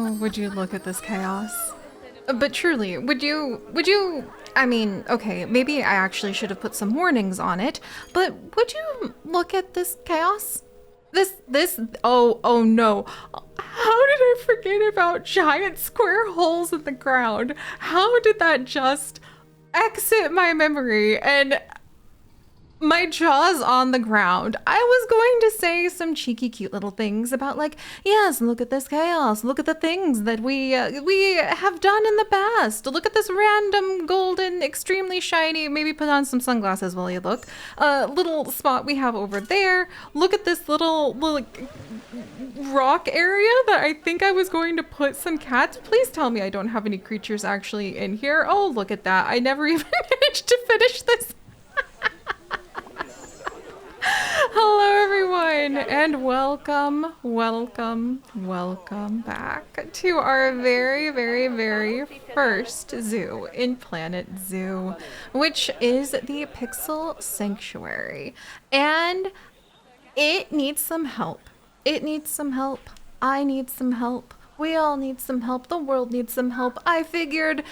Oh, would you look at this chaos? But truly, I mean, okay, maybe I actually should have put some warnings on it, but would you look at this chaos? Oh no. How did I forget about giant square holes in the ground? How did that just exit my memory? And my jaw's on the ground. I was going to say some cheeky, cute little things about like, yes, look at this chaos. Look at the things that we have done in the past. Look at this random golden, extremely shiny. Maybe put on some sunglasses while you look. Little spot we have over there. Look at this little rock area that I think I was going to put some cats. Please tell me I don't have any creatures actually in here. Oh, look at that. I never even managed to finish this. Hello everyone and welcome back to our very first zoo in Planet Zoo, which is the Pixel Sanctuary. And it needs some help. It needs some help. I need some help. We all need some help. The world needs some help. I figured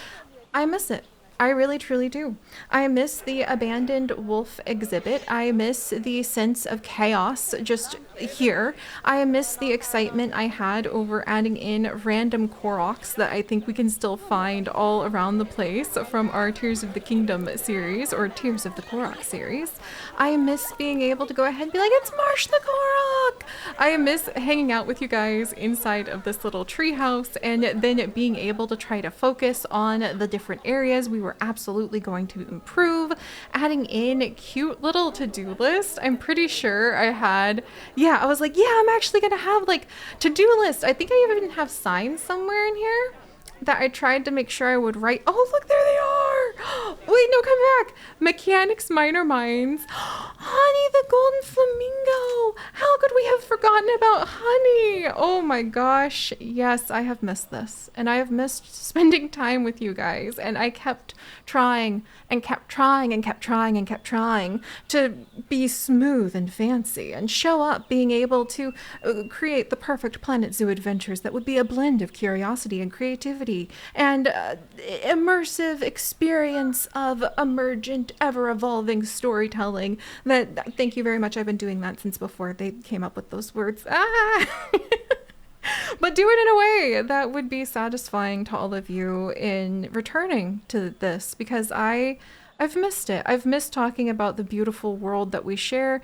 I miss it. I really truly do. I miss the abandoned wolf exhibit. I miss the sense of chaos just here. I miss the excitement I had over adding in random Koroks that I think we can still find all around the place from our Tears of the Kingdom series or Tears of the Korok series. I miss being able to go ahead and be like, it's Marsh the Korok! I miss hanging out with you guys inside of this little treehouse and then being able to try to focus on the different areas we were absolutely going to improve, adding in cute little to-do list. I'm pretty sure I had, I was like, I'm actually gonna have like to-do list. I think I even have signs somewhere in here that I tried to make sure I would write. Oh, look, there they are. Wait, no, come back. Mechanics Minor Minds. Honey, the golden flamingo. How could we have forgotten about Honey? Oh my gosh. Yes, I have missed this. And I have missed spending time with you guys. And I kept trying and kept trying and kept trying and kept trying to be smooth and fancy and show up being able to create the perfect Planet Zoo adventures that would be a blend of curiosity and creativity and immersive experience of emergent, ever-evolving storytelling. That, thank you very much. I've been doing that since before they came up with those words. But do it in a way that would be satisfying to all of you in returning to this, because I've missed it. I've missed talking about the beautiful world that we share,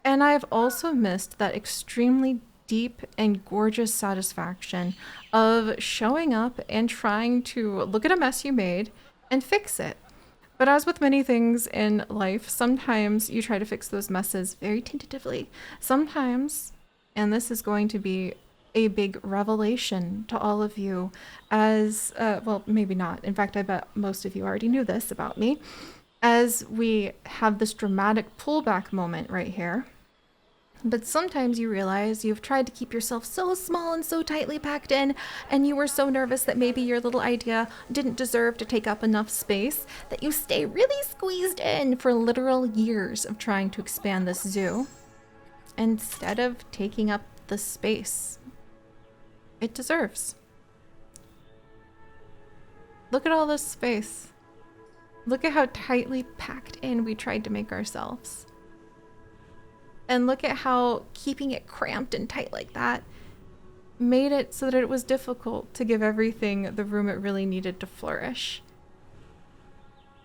and I've also missed that extremely deep and gorgeous satisfaction of showing up and trying to look at a mess you made and fix it. But as with many things in life, sometimes you try to fix those messes very tentatively. Sometimes, and this is going to be a big revelation to all of you as, well, maybe not. In fact, I bet most of you already knew this about me. As we have this dramatic pullback moment right here, but sometimes you realize you've tried to keep yourself so small and so tightly packed in, and you were so nervous that maybe your little idea didn't deserve to take up enough space, that you stay really squeezed in for literal years of trying to expand this zoo, instead of taking up the space it deserves. Look at all this space. Look at how tightly packed in we tried to make ourselves. And look at how keeping it cramped and tight like that made it so that it was difficult to give everything the room it really needed to flourish.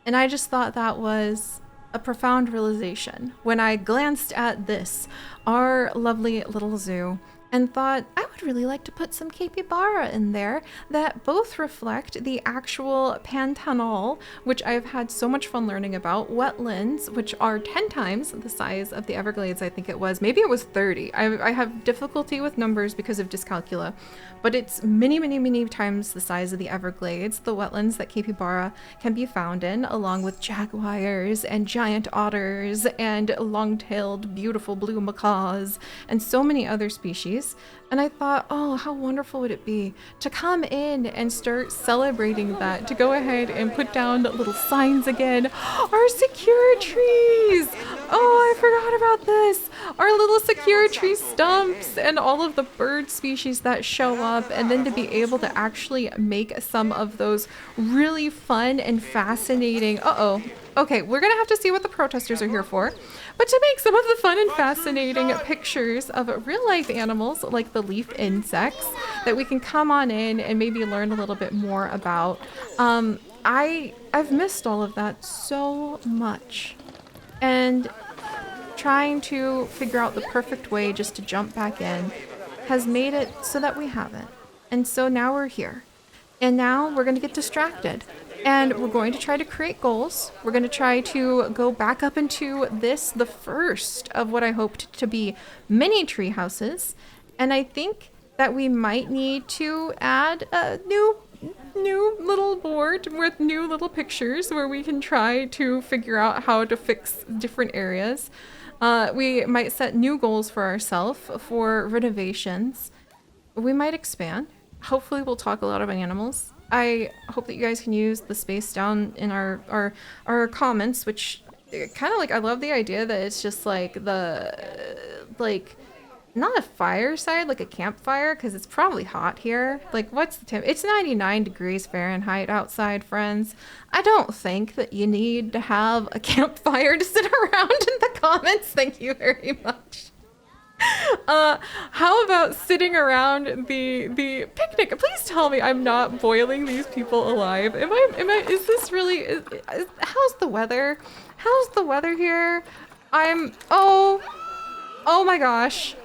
And I just thought that was a profound realization when I glanced at this, our lovely little zoo, and thought I would really like to put some capybara in there that both reflect the actual Pantanal, which I've had so much fun learning about, wetlands, which are 10 times the size of the Everglades, I think it was. Maybe it was 30. I have difficulty with numbers because of dyscalculia, but it's many times the size of the Everglades, the wetlands that capybara can be found in, along with jaguars and giant otters and long-tailed beautiful blue macaws and so many other species. trees. And I thought, oh, how wonderful would it be to come in and start celebrating that, to go ahead and put down little signs again. Our secure trees! Oh, I forgot about this. Our little secure tree stumps and all of the bird species that show up, and then to be able to actually make some of those really fun and fascinating, okay, we're gonna have to see what the protesters are here for, but to make some of the fun and fascinating pictures of real life animals like the leaf insects that we can come on in and maybe learn a little bit more about. I've missed all of that so much, and trying to figure out the perfect way just to jump back in has made it so that we haven't. And so now we're here. And now we're going to get distracted. And we're going to try to create goals. We're going to try to go back up into this, the first of what I hoped to be mini tree houses. And I think that we might need to add a new little board with new little pictures where we can try to figure out how to fix different areas. We might set new goals for ourselves for renovations. We might expand. Hopefully we'll talk a lot about animals. I hope that you guys can use the space down in our comments, which kind of like, I love the idea that it's just like not a fireside, like a campfire, because it's probably hot here. Like, what's the temp? It's 99 degrees Fahrenheit outside, friends. I don't think that you need to have a campfire to sit around in the comments. Thank you very much. How about sitting around the picnic? Please tell me I'm not boiling these people alive. Is this really, how's the weather? How's the weather here? Oh my gosh.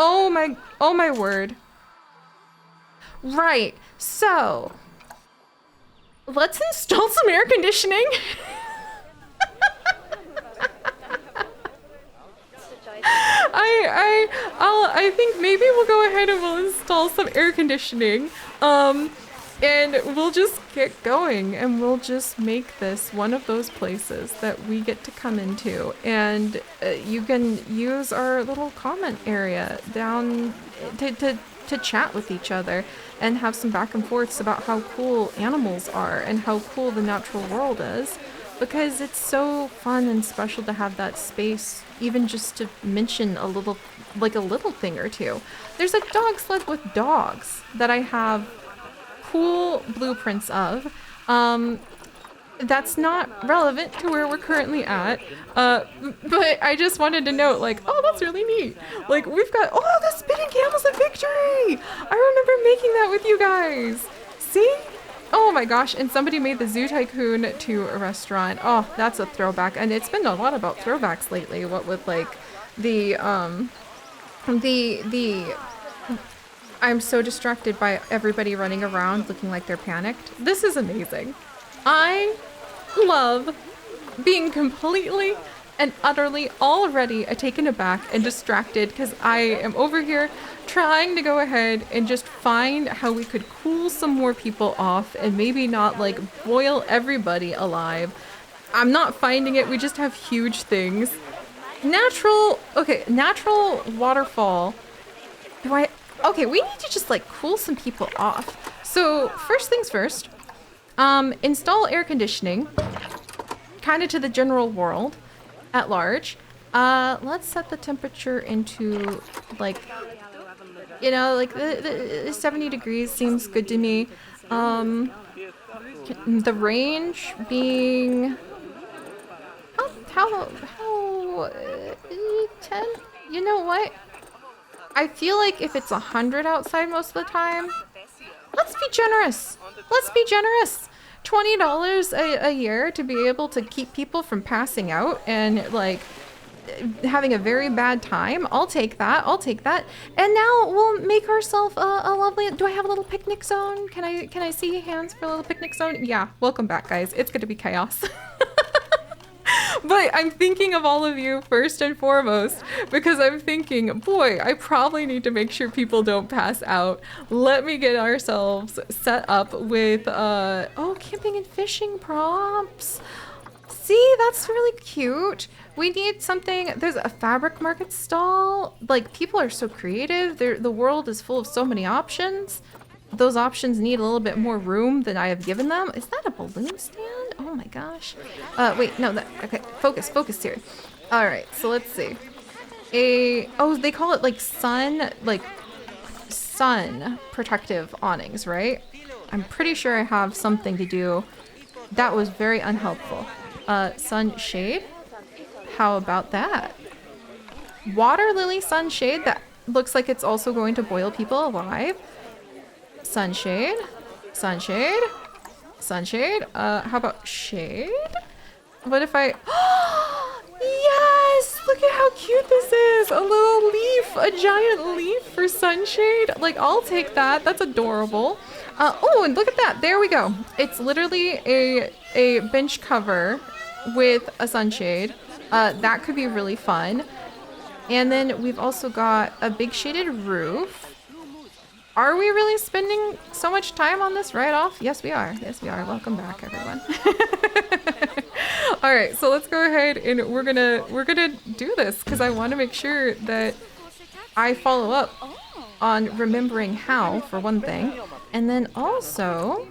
Oh my word. Right, so let's install some air conditioning. I think maybe we'll go ahead and we'll install some air conditioning. And we'll just get going, and we'll just make this one of those places that we get to come into, and you can use our little comment area down to chat with each other and have some back and forths about how cool animals are and how cool the natural world is, because it's so fun and special to have that space, even just to mention a little thing or two. There's a dog sled with dogs that I have cool blueprints of. That's not relevant to where we're currently at, but I just wanted to note, like, oh, that's really neat. Like, we've got, oh, the spinning camels of victory! I remember making that with you guys. See? Oh my gosh, and somebody made the Zoo Tycoon to a restaurant. Oh, that's a throwback, and it's been a lot about throwbacks lately, what with, like, I'm so distracted by everybody running around looking like they're panicked. This is amazing. I love being completely and utterly already taken aback and distracted because I am over here trying to go ahead and just find how we could cool some more people off and maybe not like boil everybody alive. I'm not finding it. We just have huge things. Natural waterfall. Okay, we need to just like cool some people off. So first things first, install air conditioning kind of to the general world at large. Let's set the temperature into like, you know, like the 70 degrees seems good to me. The range being how 10? You know what? I feel like if it's 100 outside most of the time, let's be generous. Let's be generous. $20 a year to be able to keep people from passing out and like having a very bad time. I'll take that. I'll take that. And now we'll make ourselves a lovely. Do I have a little picnic zone? Can I see hands for a little picnic zone? Yeah. Welcome back, guys. It's going to be chaos. But I'm thinking of all of you first and foremost because I'm thinking, boy, I probably need to make sure people don't pass out. Let me get ourselves set up with, camping and fishing props. See, that's really cute. We need something. There's a fabric market stall. Like, people are so creative. The world is full of so many options. Those options need a little bit more room than I have given them. Is that a balloon stand? Oh my gosh. Wait, no, okay, focus here. All right, so let's see. Oh, they call it like sun protective awnings, right? I'm pretty sure I have something to do. That was very unhelpful. Sunshade? How about that? Water lily sunshade that looks like it's also going to boil people alive. Sunshade? Sunshade? Sunshade? How about shade? What if I... Yes! Look at how cute this is! A little leaf! A giant leaf for sunshade! Like, I'll take that. That's adorable. Oh, and look at that! There we go. It's literally a bench cover with a sunshade. That could be really fun. And then we've also got a big shaded roof. Are we really spending so much time on this right off? Yes, we are. Yes, we are. Welcome back, everyone. All right, so let's go ahead and we're gonna do this because I want to make sure that I follow up on remembering how, for one thing, and then also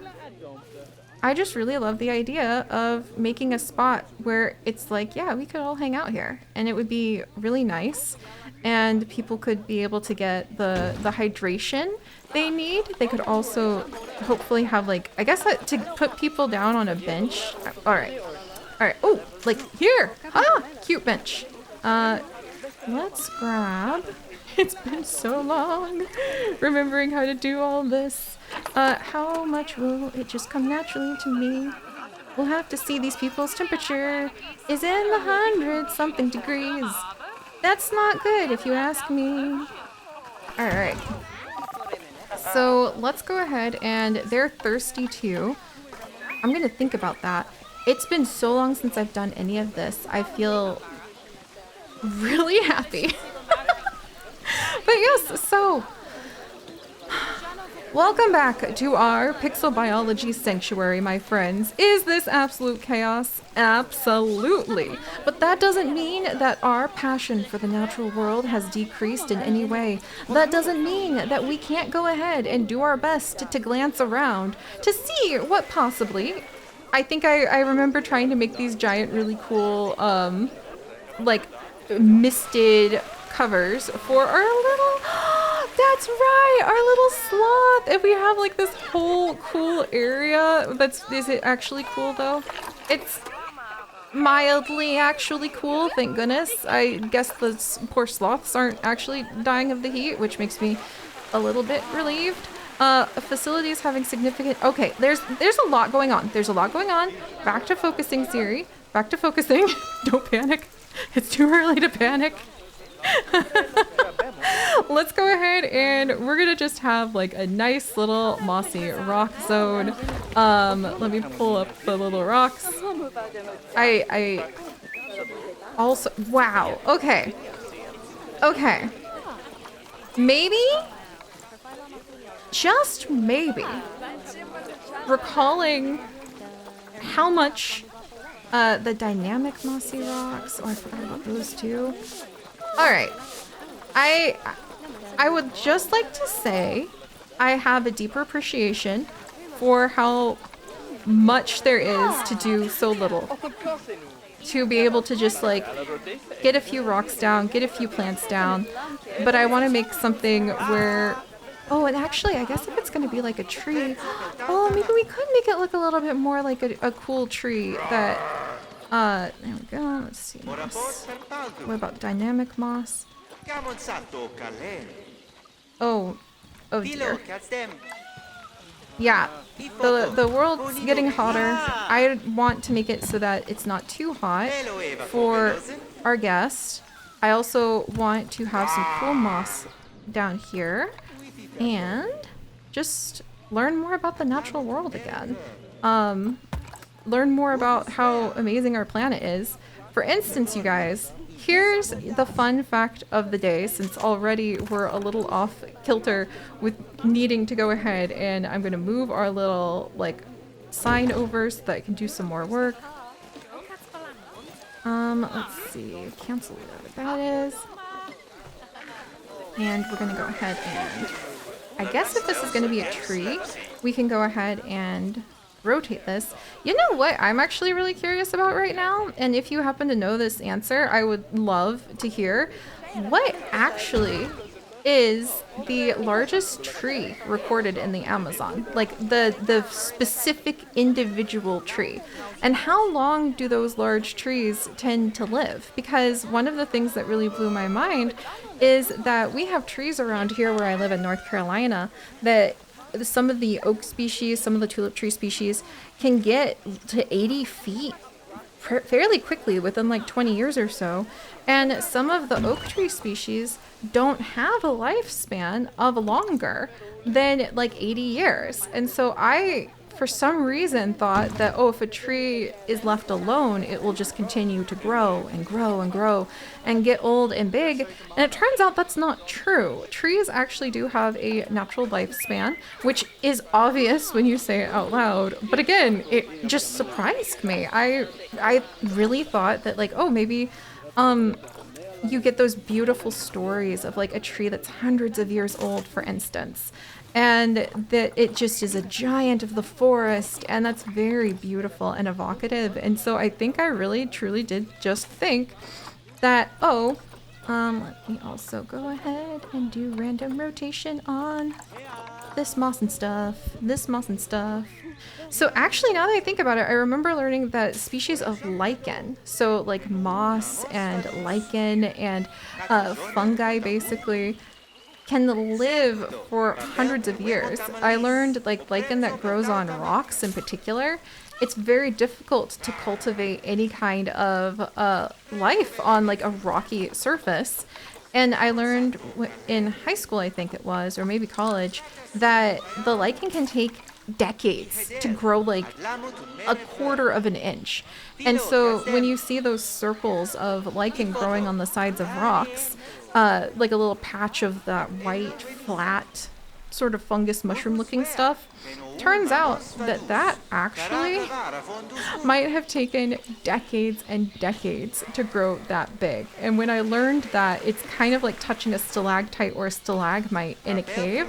I just really love the idea of making a spot where it's like, yeah, we could all hang out here, and it would be really nice, and people could be able to get the hydration they need. They could also hopefully have, like, I guess to put people down on a bench. All right. Oh, like here. Ah, cute bench. Let's grab. It's been so long remembering how to do all this. How much will it just come naturally to me? We'll have to see. These people's temperature is in the 100-something degrees. That's not good if you ask me. All right. So let's go ahead, and they're thirsty too. I'm gonna think about that. It's been so long since I've done any of this. I feel really happy. But yes, so welcome back to our Pixel Biology Sanctuary, my friends. Is this absolute chaos? Absolutely. But that doesn't mean that our passion for the natural world has decreased in any way. That doesn't mean that we can't go ahead and do our best to glance around to see what possibly... I think I remember trying to make these giant, really cool, like, misted covers for our little... That's right, our little sloth. And we have like this whole cool area. Is it actually cool though? It's mildly actually cool, thank goodness. I guess the poor sloths aren't actually dying of the heat, which makes me a little bit relieved. Facilities having significant... Okay, there's a lot going on. There's a lot going on. Back to focusing, Seri. Back to focusing. Don't panic. It's too early to panic. Let's go ahead and we're gonna just have like a nice little mossy rock zone. Let me pull up the little rocks. I also... Wow. Okay. Okay. Maybe... Just maybe recalling how much the dynamic mossy rocks, oh, I forgot about those too. All right, I would just like to say I have a deeper appreciation for how much there is to do so little. To be able to just like get a few rocks down, get a few plants down, but I want to make something where... Oh, and actually, I guess if it's going to be like a tree, oh, maybe we could make it look a little bit more like a cool tree that, there we go, let's see, moss. What about dynamic moss? Oh dear. Yeah, the world's getting hotter. I want to make it so that it's not too hot for our guests. I also want to have some cool moss down here. And just learn more about the natural world again. Learn more about how amazing our planet is. For instance, you guys, here's the fun fact of the day, since already we're a little off kilter with needing to go ahead, and I'm going to move our little like sign over so that I can do some more work. Let's see. Cancel whatever that is. And we're gonna go ahead and I guess if this is gonna be a tree, we can go ahead and rotate this. You know what I'm actually really curious about right now? And if you happen to know this answer, I would love to hear what actually is the largest tree recorded in the Amazon, like the specific individual tree, and how long do those large trees tend to live? Because one of the things that really blew my mind is that we have trees around here where I live in North Carolina that some of the oak species, some of the tulip tree species can get to 80 feet fairly quickly within like 20 years or so. And some of the oak tree species don't have a lifespan of longer than like 80 years. And so I, for some reason, thought that, oh, if a tree is left alone, it will just continue to grow and grow and grow and get old and big. And it turns out that's not true. Trees actually do have a natural lifespan, which is obvious when you say it out loud. But again, it just surprised me. I really thought that like, oh, maybe you get those beautiful stories of like a tree that's hundreds of years old, for instance, and that it just is a giant of the forest, and that's very beautiful and evocative. And so I think I really truly did just think that, oh, let me also go ahead and do random rotation on this moss and stuff, this moss and stuff. So actually, now that I think about it, I remember learning that species of lichen, so like moss and lichen and fungi basically, can live for hundreds of years. I learned like lichen that grows on rocks in particular, it's very difficult to cultivate any kind of life on like a rocky surface. And I learned in high school, I think it was, or maybe college, that the lichen can take decades to grow like a quarter of an inch. And so when you see those circles of lichen growing on the sides of rocks, like a little patch of that white, flat, sort of fungus mushroom looking stuff, turns out that that actually might have taken decades and decades to grow that big. And when I learned that it's kind of like touching a stalactite or a stalagmite in a cave,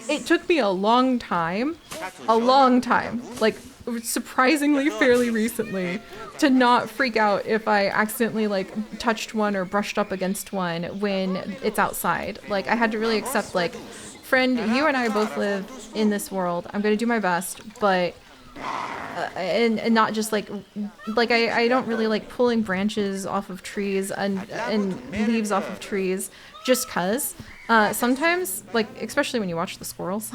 it took me a long time, like surprisingly fairly recently, to not freak out if I accidentally like touched one or brushed up against one when it's outside. Like I had to really accept like, friend, you and I both live in this world. I'm going to do my best, but and not just like I don't really like pulling branches off of trees and leaves off of trees just cuz sometimes, like especially when you watch the squirrels.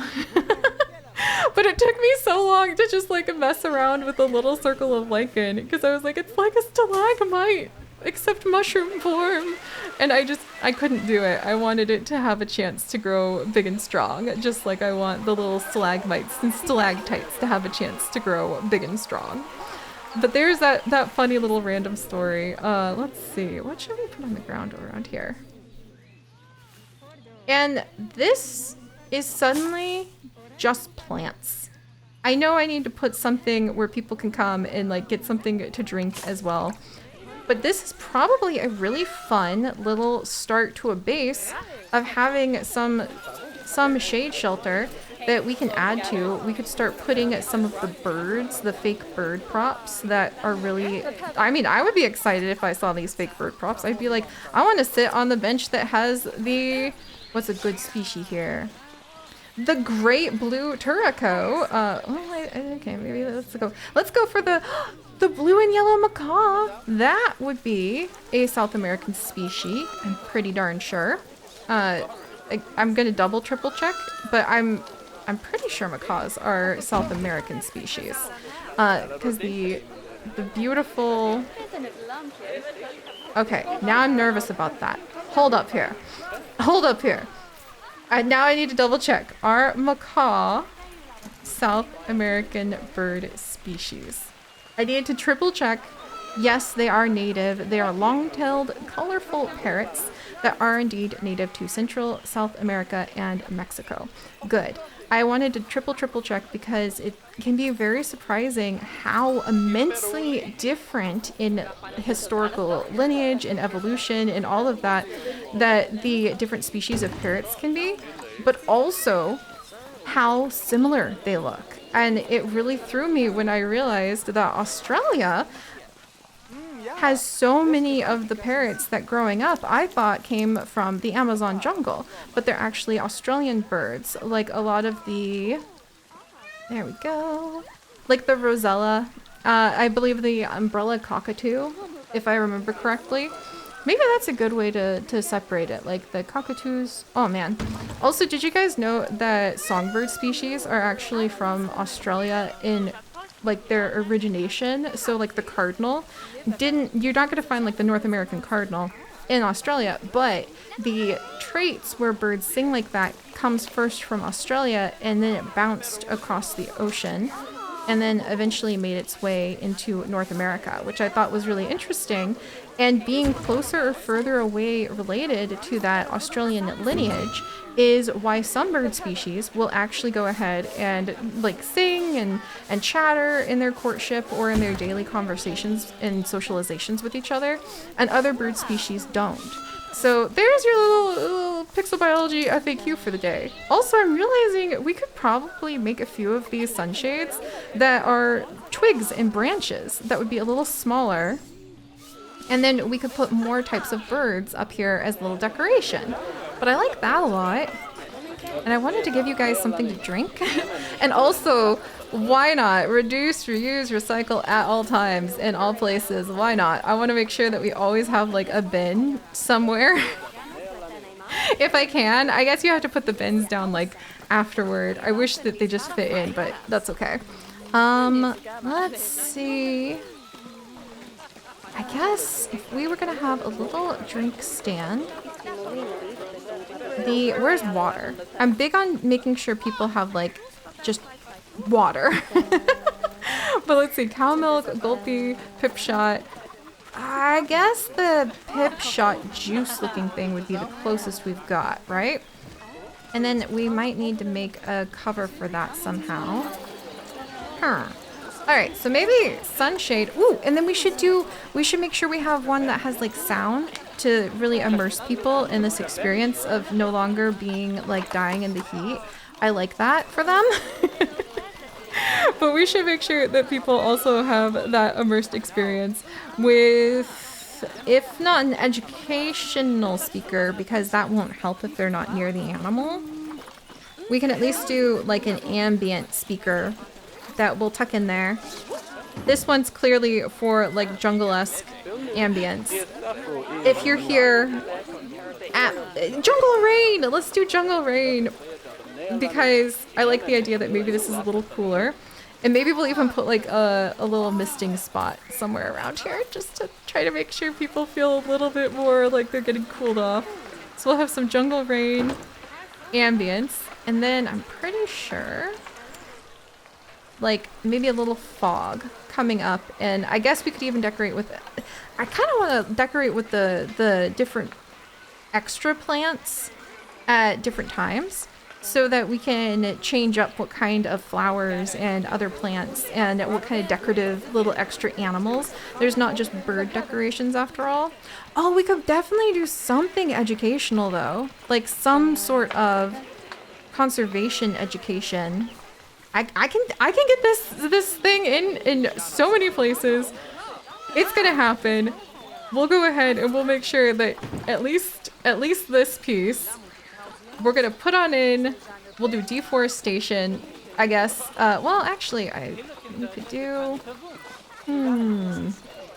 But it took me so long to just like mess around with a little circle of lichen because I was like, it's like a stalagmite except mushroom form, and I couldn't do it. I wanted it to have a chance to grow big and strong, just like I want the little stalagmites and stalactites to have a chance to grow big and strong. But there's that funny little random story. Let's see, what should we put on the ground around here? And this is suddenly just plants. I know I need to put something where people can come and like get something to drink as well. But this is probably a really fun little start to a base of having some shade shelter that we can add to. We could start putting some of the birds, the fake bird props that are really, I mean, I would be excited if I saw these fake bird props. I'd be like, I want to sit on the bench that has the, what's a good species here? The great blue turaco. Okay, maybe let's go for the blue and yellow macaw. That would be a South American species, I'm pretty darn sure. I'm gonna double triple check, but I'm pretty sure macaws are South American species. Because the beautiful. Okay, now I'm nervous about that. Hold up here. Now I need to double check. Are macaw South American bird species? I need to triple check. Yes, they are native. They are long-tailed, colorful parrots. that are indeed native to Central, South America, and Mexico. Good. I wanted to triple check because it can be very surprising how immensely different in historical lineage and evolution and all of that that the different species of parrots can be, but also how similar they look. And it really threw me when I realized that Australia has so many of the parrots that growing up I thought came from the Amazon jungle, but they're actually Australian birds. Like a lot of the, there we go, like the Rosella, I believe the umbrella cockatoo, if I remember correctly. Maybe that's a good way to separate it, like the cockatoos. Oh man. Also, did you guys know that songbird species are actually from Australia in like their origination? So like the cardinal you're not going to find like the North American cardinal in Australia, but the traits where birds sing like that comes first from Australia, and then it bounced across the ocean and then eventually made its way into North America, which I thought was really interesting. And being closer or further away related to that Australian lineage is why some bird species will actually go ahead and like sing and chatter in their courtship or in their daily conversations and socializations with each other, and other bird species don't. So there's your little pixel biology FAQ for the day. Also, I'm realizing we could probably make a few of these sunshades that are twigs and branches that would be a little smaller. And then we could put more types of birds up here as a little decoration. But I like that a lot. And I wanted to give you guys something to drink. And also, why not reduce, reuse, recycle at all times in all places? Why not? I want to make sure that we always have like a bin somewhere. If I can. I guess you have to put the bins down like afterward. I wish that they just fit in, but that's okay. Let's see. I guess if we were gonna have a little drink stand, where's water? I'm big on making sure people have like just water. But let's see, cow milk, gulpy, pip shot. I guess the pip shot juice looking thing would be the closest we've got, right? And then we might need to make a cover for that somehow. All right, so maybe sunshade. Ooh, and then we should make sure we have one that has like sound to really immerse people in this experience of no longer being like dying in the heat. I like that for them. But we should make sure that people also have that immersed experience with, if not an educational speaker, because that won't help if they're not near the animal. We can at least do like an ambient speaker that we'll tuck in there. This one's clearly for like jungle-esque ambience. If you're here at Jungle Rain, let's do Jungle Rain, because I like the idea that maybe this is a little cooler, and maybe we'll even put like a little misting spot somewhere around here just to try to make sure people feel a little bit more like they're getting cooled off. So we'll have some Jungle Rain ambience, and then I'm pretty sure like maybe a little fog coming up, and I guess we could even decorate with it. I kind of want to decorate with the different extra plants at different times so that we can change up what kind of flowers and other plants and what kind of decorative little extra animals. There's not just bird decorations after all. Oh, we could definitely do something educational though, like some sort of conservation education. I can get this thing in so many places. It's gonna happen. We'll go ahead and we'll make sure that at least this piece we're gonna put on in. We'll do deforestation, I guess. Well, actually, we could do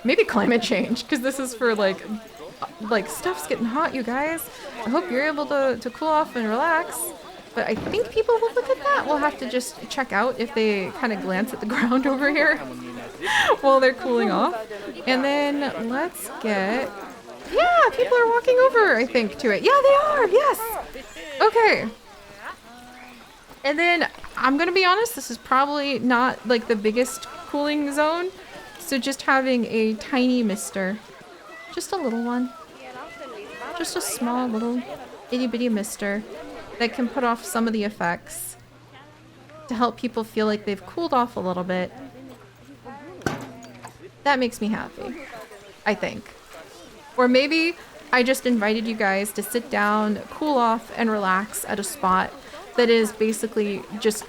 maybe climate change, because this is for like stuff's getting hot, you guys. I hope you're able to cool off and relax. But I think people will look at that. We'll have to just check out if they kind of glance at the ground over here while they're cooling off. And then let's get... Yeah, people are walking over, I think, to it. Yeah, they are. Yes. Okay. And then I'm going to be honest, this is probably not like the biggest cooling zone. So just having a tiny mister. Just a little one. Just a small little itty bitty mister that can put off some of the effects to help people feel like they've cooled off a little bit. That makes me happy, I think. Or maybe I just invited you guys to sit down, cool off, and relax at a spot that is basically just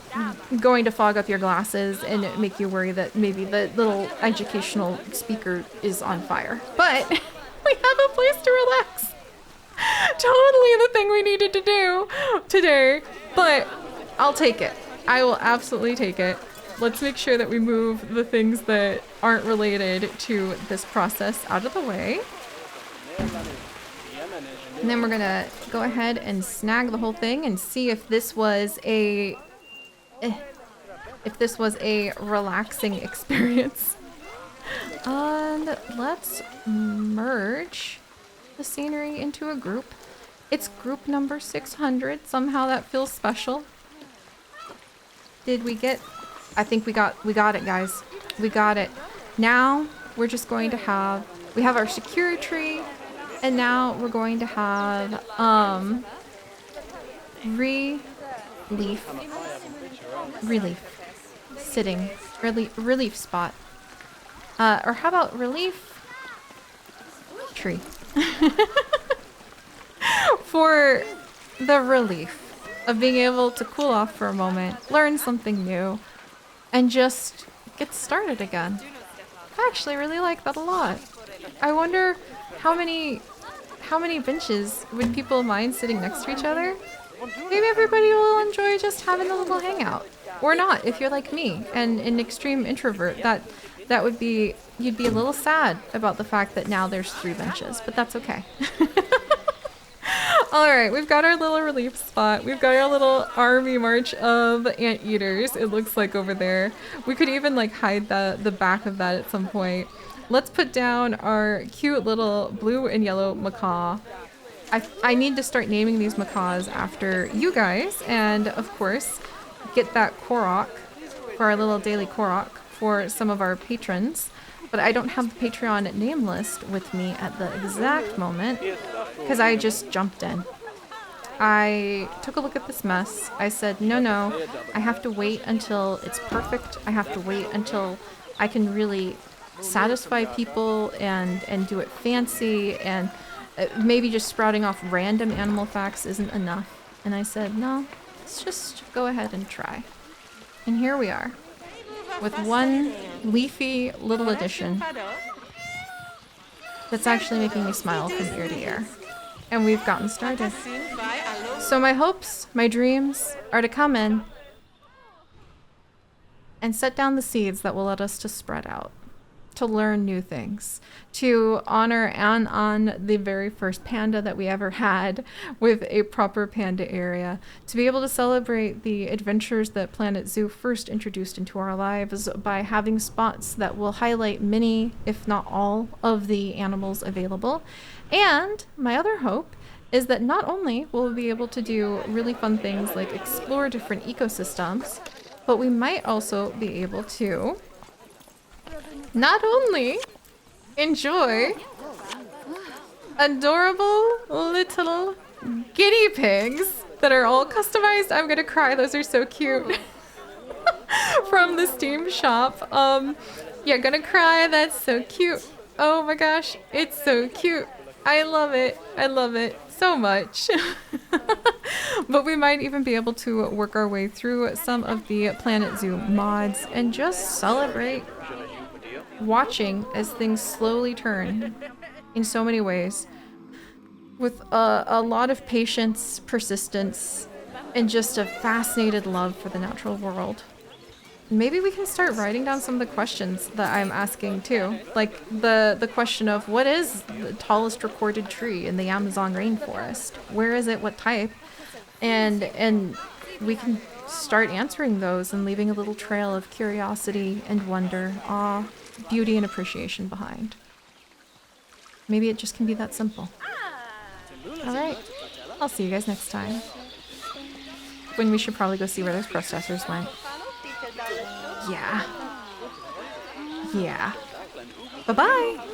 going to fog up your glasses and make you worry that maybe the little educational speaker is on fire. But we have a place to relax. Totally the thing we needed to do today, but I'll take it. I will absolutely take it. Let's make sure that we move the things that aren't related to this process out of the way. And then we're gonna go ahead and snag the whole thing and see if this was a relaxing experience. And let's merge the scenery into a group. It's group number 600. Somehow that feels special. Did we get... I think we got it, guys. We got it. Now we're just going to have... We have our security tree. And now we're going to have relief spot. Or how about relief tree? For the relief of being able to cool off for a moment, learn something new, and just get started again. I actually really like that a lot. I wonder how many benches would people mind sitting next to each other? Maybe everybody will enjoy just having a little hangout. Or not, if you're like me and an extreme introvert. That would be, you'd be a little sad about the fact that now there's 3 benches, but that's okay. Alright, we've got our little relief spot. We've got our little army march of anteaters, it looks like over there. We could even like hide the back of that at some point. Let's put down our cute little blue and yellow macaw. I need to start naming these macaws after you guys, and of course, get that Korok for our little daily Korok for some of our patrons. But I don't have the Patreon name list with me at the exact moment because I just jumped in. I took a look at this mess. I said, no, I have to wait until it's perfect. I have to wait until I can really satisfy people and do it fancy, and maybe just sprouting off random animal facts isn't enough. And I said, no, let's just go ahead and try. And here we are with one leafy little addition that's actually making me smile from ear to ear. And we've gotten started. So my hopes, my dreams are to come in and set down the seeds that will let us to spread out, to learn new things, to honor and on the very first panda that we ever had with a proper panda area, to be able to celebrate the adventures that Planet Zoo first introduced into our lives by having spots that will highlight many, if not all, of the animals available. And my other hope is that not only will we be able to do really fun things like explore different ecosystems, but we might also be able to not only enjoy adorable little guinea pigs that are all customized. I'm gonna cry, those are so cute. From the Steam shop. Yeah, gonna cry, that's so cute. Oh my gosh, it's so cute. I love it so much. But we might even be able to work our way through some of the Planet Zoo mods and just celebrate watching as things slowly turn in so many ways, with a lot of patience, persistence, and just a fascinated love for the natural world. Maybe we can start writing down some of the questions that I'm asking too, like the question of what is the tallest recorded tree in the Amazon rainforest? Where is it? What type? And we can start answering those and leaving a little trail of curiosity and wonder, awe, beauty and appreciation behind. Maybe it just can be that simple. Alright, I'll see you guys next time. When we should probably go see where those processors went. Yeah. Bye-bye!